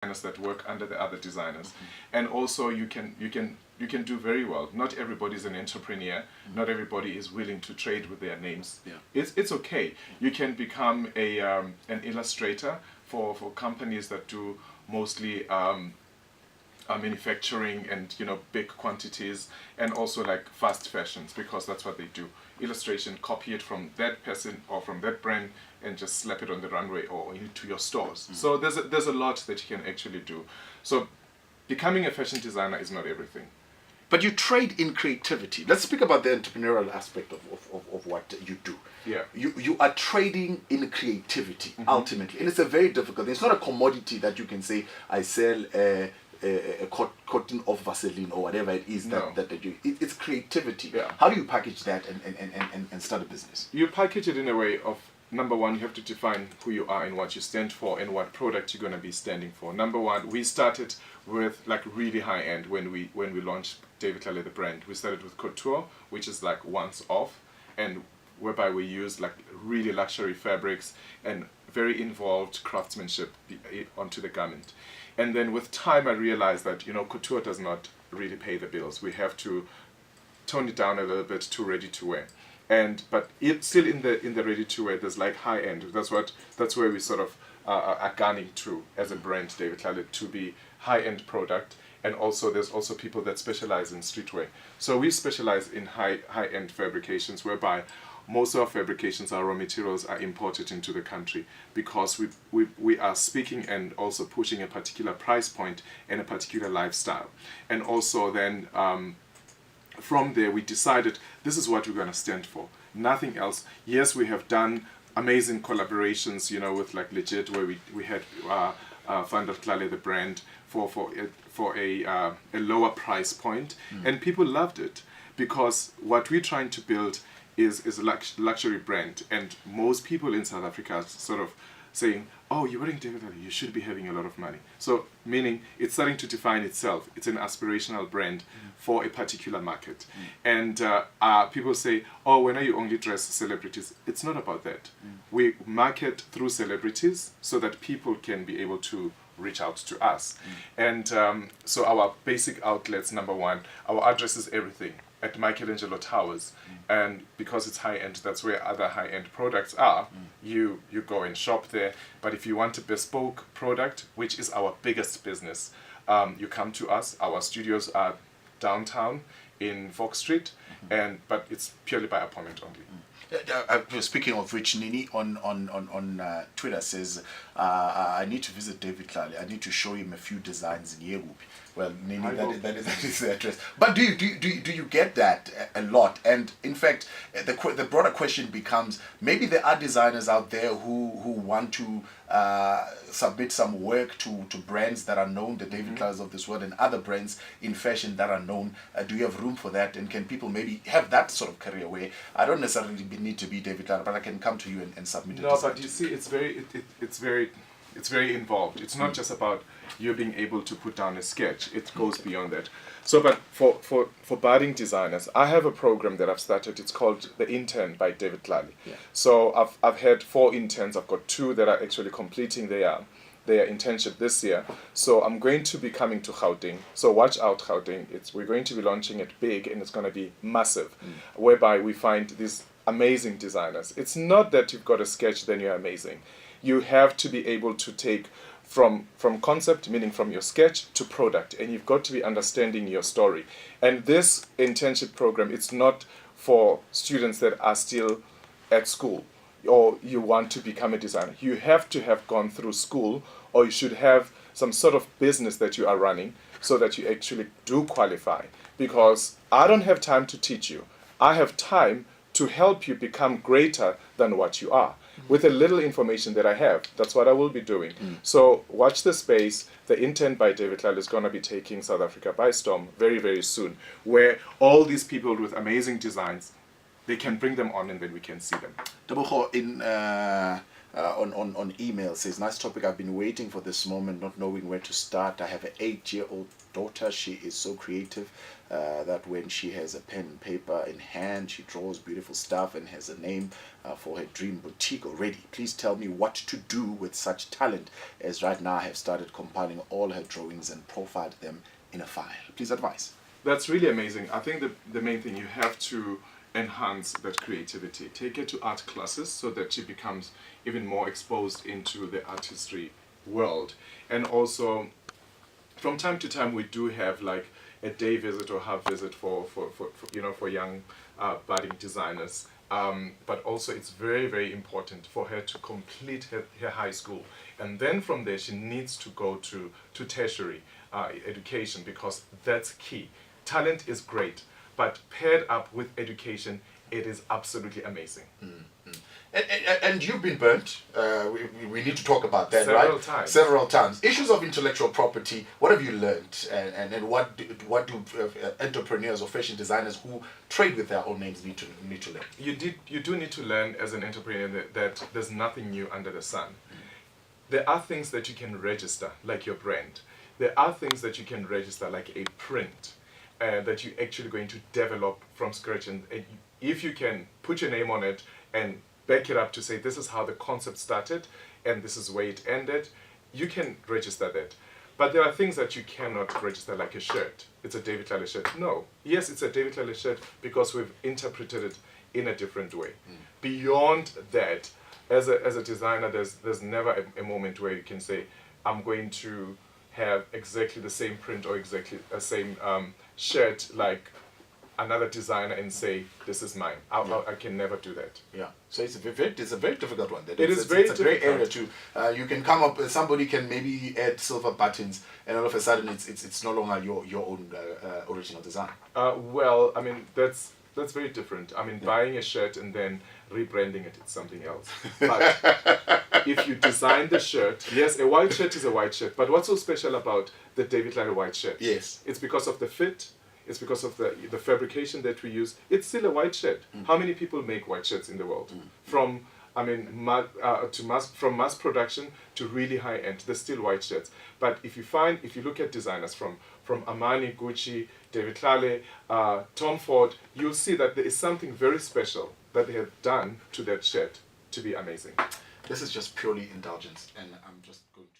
designers that work under the other designers, and also you can do very well. Not everybody is an entrepreneur. Not everybody is willing to trade with their names. It's okay. You can become an illustrator for companies that do mostly manufacturing and big quantities, and also like fast fashions, because that's what they do. Illustration, copy it from that person or from that brand and just slap it on the runway or into your stores. So there's a lot that you can actually do. So becoming a fashion designer is not everything. But you trade in creativity. Let's speak about the entrepreneurial aspect of what you do. Yeah. You are trading in creativity, ultimately. And it's a very difficult thing. It's not a commodity that you can say, I sell a cotton of Vaseline or whatever it is that you. It's creativity. Yeah. How do you package that and start a business? You package it in a way of, number one, you have to define who you are and what you stand for and what product you're going to be standing for. Number one, we started with like really high end when we launched David Tlale, the brand. We started with couture, which is like once off, and whereby we use like really luxury fabrics and very involved craftsmanship onto the garment. And then with time I realized that couture does not really pay the bills. We have to tone it down a little bit to ready to wear. But it's still in the ready to wear there's like high end. That's where we sort of are gunning to as a brand, David Tlale, to be high end product. And also there's also people that specialize in streetwear. So we specialize in high end fabrications, whereby most of our fabrications, our raw materials, are imported into the country, because we are speaking and also pushing a particular price point and a particular lifestyle. And also then from there we decided this is what we're going to stand for, nothing else. Yes, we have done amazing collaborations, with like Legit, where we had Van der Tlale, the brand, for a lower price point, and people loved it, because what we're trying to build is a luxury brand, and most people in South Africa are sort of saying, oh, you're wearing David Tlale, you should be having a lot of money. So meaning it's starting to define itself. It's an aspirational brand for a particular market. And people say, oh, when are you only dress celebrities? It's not about that. We market through celebrities so that people can be able to reach out to us. And so our basic outlets, number one, our address is everything at Michelangelo Towers, and because it's high-end, that's where other high-end products are. You go and shop there. But if you want a bespoke product, which is our biggest business, you come to us. Our studios are downtown in Fox Street, but it's purely by appointment only. Speaking of which, Nini on Twitter says, I need to visit David Tlale. I need to show him a few designs in Yegupi. Well, Nini, that is the address. But do you get that a lot? And in fact, the broader question becomes, maybe there are designers out there who want to submit some work to brands that are known, the David Tlales of this world, and other brands in fashion that are known. Do you have room for that? And can people maybe have that sort of career where I don't necessarily need to be David Tlale, but I can come to you and submit a design? No, but you see, it's very involved. It's not just about you being able to put down a sketch. It goes beyond that. So, but for budding designers, I have a program that I've started. It's called The Intern by David Tlale. So I've had 4 interns. I've got 2 that are actually completing their internship this year. So I'm going to be coming to Gauteng. So watch out, Gauteng. We're going to be launching it big, and it's going to be massive, whereby we find these amazing designers. It's not that you've got a sketch, then you're amazing. You have to be able to take from concept, meaning from your sketch, to product, and you've got to be understanding your story. And this internship program, it's not for students that are still at school or you want to become a designer. You have to have gone through school, or you should have some sort of business that you are running so that you actually do qualify. Because I don't have time to teach you. I have time to help you become greater than what you are. With the little information that I have, that's what I will be doing. So watch the space. The Intern by David Tlale is going to be taking South Africa by storm very, very soon, where all these people with amazing designs, they can bring them on and then we can see them. Tebogo, in on email says, nice topic. I've been waiting for this moment, not knowing where to start. I have an 8-year-old daughter. She is so creative that when she has a pen and paper in hand, she draws beautiful stuff and has a name for her dream boutique already. Please tell me what to do with such talent, as right now I have started compiling all her drawings and profiled them in a file. Please advise. That's really amazing. I think the main thing, you have to enhance that creativity. Take her to art classes so that she becomes even more exposed into the artistry world. And also, from time to time, we do have like a day visit or half visit for young budding designers. But also, it's very, very important for her to complete her high school. And then from there, she needs to go to tertiary education, because that's key. Talent is great, but paired up with education, it is absolutely amazing. And you've been burnt. We need to talk about that, Several right? times. Several times. Issues of intellectual property. What have you learned? And what do entrepreneurs or fashion designers who trade with their own names need to learn? You do need to learn as an entrepreneur that there's nothing new under the sun. There are things that you can register, like your brand. There are things that you can register, like a print, that you're actually going to develop from scratch. And if you can put your name on it and back it up to say, this is how the concept started and this is where it ended, you can register that. But there are things that you cannot register, like a shirt. It's a David Tlale shirt. No. Yes, it's a David Tlale shirt because we've interpreted it in a different way. Beyond that, as a designer, there's never a moment where you can say, I'm going to have exactly the same print or exactly the same shirt like another designer and say, this is mine. I can never do that. Yeah. So it's a very difficult one. It's a very difficult area too. You can come up, somebody can maybe add silver buttons, and all of a sudden it's no longer your own original design. Well, I mean, that's very different. I mean, buying a shirt and then rebranding it, it's something else. But if you design the shirt, yes, a white shirt is a white shirt. But what's so special about the David Tlale white shirt? Yes. It's because of the fit. It's because of the fabrication that we use. It's still a white shirt. How many people make white shirts in the world? From mass production to really high end, there's still white shirts. But if you look at designers from Armani, Gucci, David Tlale, Tom Ford, you'll see that there is something very special that they have done to that shirt to be amazing. This is just purely indulgence, and I'm just going to